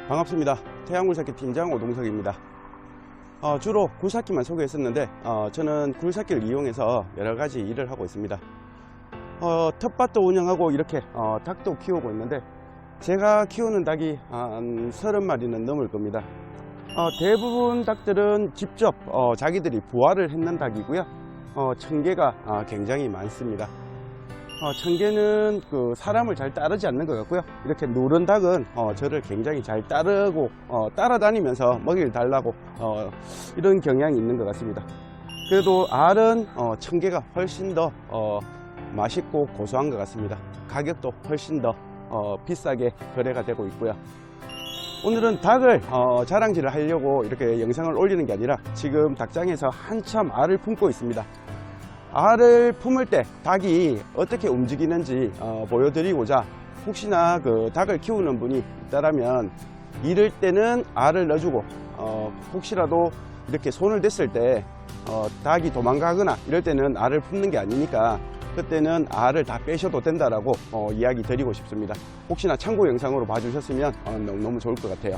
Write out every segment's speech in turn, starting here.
반갑습니다. 태양굴삭기 팀장 오동석입니다. 주로 굴삭기만 소개했었는데 저는 굴삭기를 이용해서 여러가지 일을 하고 있습니다. 텃밭도 운영하고 이렇게 닭도 키우고 있는데 제가 키우는 닭이 한 30마리는 넘을 겁니다. 대부분 닭들은 직접 자기들이 부화를 했는 닭이고요. 청개가 굉장히 많습니다. 청개는 사람을 잘 따르지 않는 것 같고요. 이렇게 노른 닭은 저를 굉장히 잘 따르고 따라다니면서 먹이를 달라고 이런 경향이 있는 것 같습니다. 그래도 알은 청개가 훨씬 더 맛있고 고소한 것 같습니다. 가격도 훨씬 더 비싸게 거래가 되고 있고요. 오늘은 닭을 자랑질을 하려고 이렇게 영상을 올리는 게 아니라 지금 닭장에서 한참 알을 품고 있습니다. 알을 품을 때 닭이 어떻게 움직이는지 보여드리고자, 혹시나 닭을 키우는 분이 있다면 이럴 때는 알을 넣어주고 혹시라도 이렇게 손을 댔을 때 닭이 도망가거나 이럴 때는 알을 품는 게 아니니까 그때는 알을 다 빼셔도 된다라고 이야기 드리고 싶습니다. 혹시나 참고 영상으로 봐주셨으면 너무 좋을 것 같아요.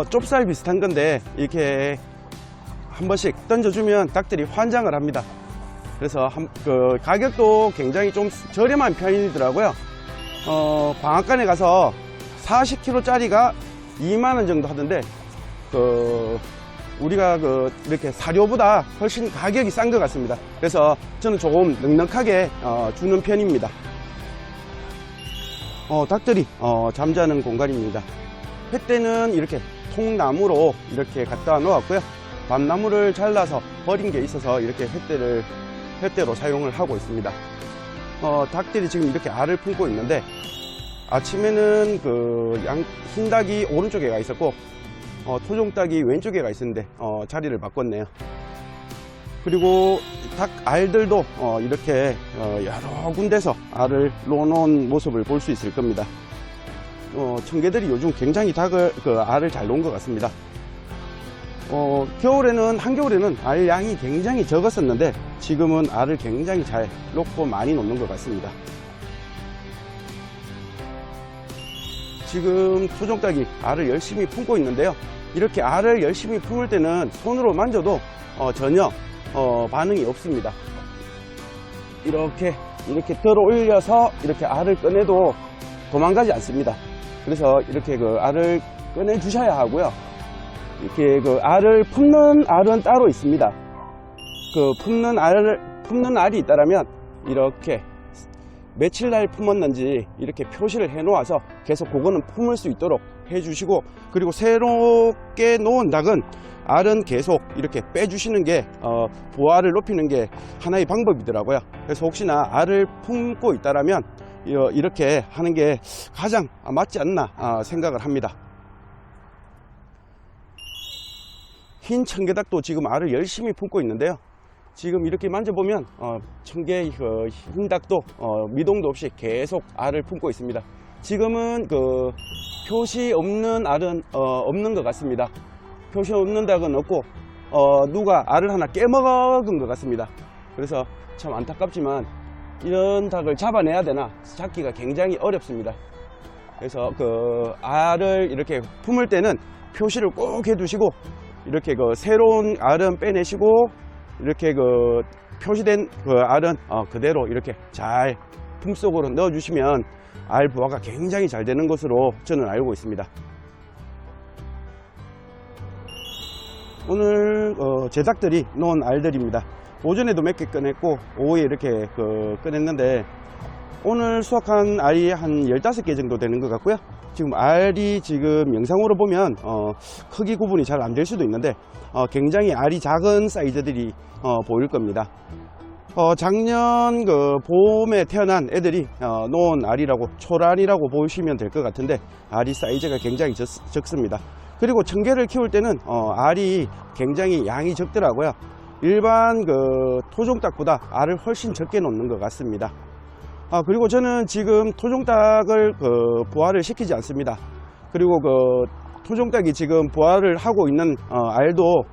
좁쌀 비슷한 건데 이렇게 한 번씩 던져주면 닭들이 환장을 합니다. 그래서 가격도 굉장히 좀 저렴한 편이더라고요. 방앗간에 가서 40kg 짜리가 2만원 정도 하던데 우리가 이렇게 사료보다 훨씬 가격이 싼 것 같습니다. 그래서 저는 조금 넉넉하게 주는 편입니다. 닭들이 잠자는 공간입니다. 횃대는 이렇게 통나무로 이렇게 갖다 놓았고요. 밤나무를 잘라서 버린 게 있어서 이렇게 횃대로 사용을 하고 있습니다. 닭들이 지금 이렇게 알을 품고 있는데 아침에는 흰닭이 오른쪽에 가 있었고 토종닭이 왼쪽에 가 있었는데 자리를 바꿨네요. 그리고 닭 알들도 이렇게 여러 군데서 알을 놓아놓은 모습을 볼 수 있을 겁니다. 청개들이 요즘 굉장히 알을 잘 놓은 것 같습니다. 한겨울에는 알 양이 굉장히 적었었는데 지금은 알을 굉장히 잘 놓고 많이 놓는 것 같습니다. 지금 토종닭이 알을 열심히 품고 있는데요. 이렇게 알을 열심히 품을 때는 손으로 만져도 전혀 반응이 없습니다. 이렇게 들어 올려서 이렇게 알을 꺼내도 도망가지 않습니다. 그래서 이렇게 알을 꺼내 주셔야 하고요. 이렇게 알을 품는 알은 따로 있습니다. 품는 알이 있다면 이렇게 며칠 날 품었는지 이렇게 표시를 해 놓아서 계속 그거는 품을 수 있도록 해 주시고, 그리고 새롭게 놓은 닭은 알은 계속 이렇게 빼주시는 게 부화를 높이는 게 하나의 방법이더라고요. 그래서 혹시나 알을 품고 있다면 이렇게 하는 게 가장 맞지 않나 생각을 합니다. 흰 청개닭도 지금 알을 열심히 품고 있는데요. 지금 이렇게 만져보면 청개 흰닭도 미동도 없이 계속 알을 품고 있습니다. 지금은 표시 없는 알은 없는 것 같습니다. 표시 없는 닭은 없고 누가 알을 하나 깨먹은 것 같습니다. 그래서 참 안타깝지만 이런 닭을 잡아내야 되나 잡기가 굉장히 어렵습니다. 그래서 알을 이렇게 품을 때는 표시를 꼭 해두시고, 이렇게 새로운 알은 빼내시고 이렇게 표시된 알은 그대로 이렇게 잘 품속으로 넣어주시면 알 부화가 굉장히 잘 되는 것으로 저는 알고 있습니다. 오늘 제 닭들이 놓은 알들입니다. 오전에도 몇 개 꺼냈고 오후에 이렇게 꺼냈는데 오늘 수확한 알이 한 15개 정도 되는 것 같고요. 지금 알이 지금 영상으로 보면 크기 구분이 잘 안 될 수도 있는데 굉장히 알이 작은 사이즈들이 보일 겁니다. 작년 봄에 태어난 애들이 놓은 알이라고, 초란이라고 보시면 될 것 같은데 알이 사이즈가 굉장히 적습니다. 그리고 청개를 키울 때는 알이 굉장히 양이 적더라고요. 일반 토종닭보다 알을 훨씬 적게 놓는 것 같습니다. 그리고 저는 지금 토종닭을 부화를 시키지 않습니다. 그리고 토종닭이 지금 부화를 하고 있는 알도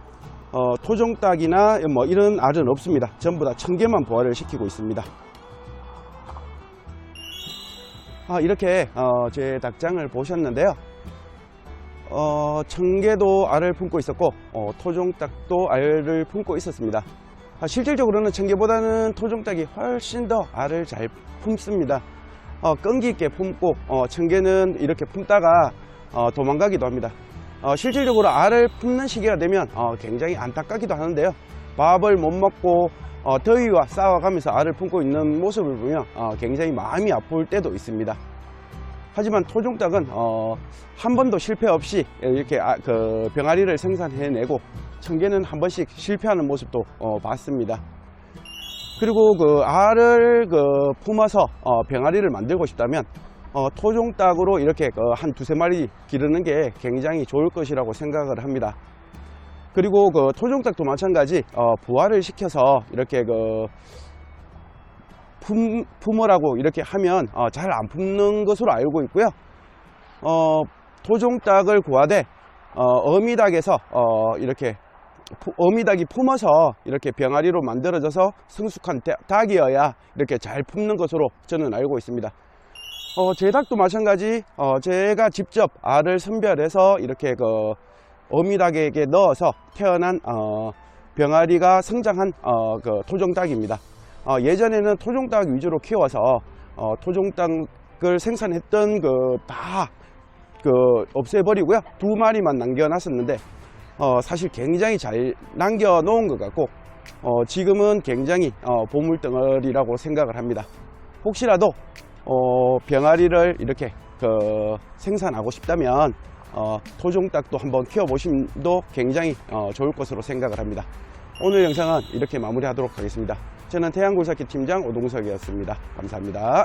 토종닭이나 뭐 이런 알은 없습니다. 전부 다 청개만 부화를 시키고 있습니다. 이렇게 제 닭장을 보셨는데요. 청개도 알을 품고 있었고 토종닭도 알을 품고 있었습니다. 실질적으로는 청개보다는 토종닭이 훨씬 더 알을 잘 품습니다. 끈기 있게 품고 청개는 이렇게 품다가 도망가기도 합니다. 실질적으로 알을 품는 시기가 되면 굉장히 안타깝기도 하는데요. 밥을 못 먹고 더위와 싸워가면서 알을 품고 있는 모습을 보면 굉장히 마음이 아플 때도 있습니다. 하지만 토종닭은 한 번도 실패 없이 이렇게 병아리를 생산해내고 청개는 한 번씩 실패하는 모습도 봤습니다. 그리고 그 알을 품어서 병아리를 만들고 싶다면 토종닭으로 이렇게 한 두세 마리 기르는 게 굉장히 좋을 것이라고 생각을 합니다. 그리고 토종닭도 마찬가지 부화를 시켜서 이렇게 품으라고 이렇게 하면 잘 안 품는 것으로 알고 있고요. 토종닭을 구하되 어미닭에서 이렇게 어미닭이 품어서 이렇게 병아리로 만들어져서 성숙한 닭이어야 이렇게 잘 품는 것으로 저는 알고 있습니다. 제 닭도 마찬가지 제가 직접 알을 선별해서 이렇게 어미닭에게 넣어서 태어난 병아리가 성장한 토종닭입니다. 예전에는 토종닭 위주로 키워서 토종닭을 생산했던 다 없애버리고요. 두 마리만 남겨놨었는데 사실 굉장히 잘 남겨놓은 것 같고 지금은 굉장히 보물덩어리라고 생각을 합니다. 혹시라도 병아리를 이렇게 생산하고 싶다면 토종닭도 한번 키워보심도 굉장히 좋을 것으로 생각을 합니다. 오늘 영상은 이렇게 마무리하도록 하겠습니다. 저는 태양굴삭기 팀장 오동석이었습니다. 감사합니다.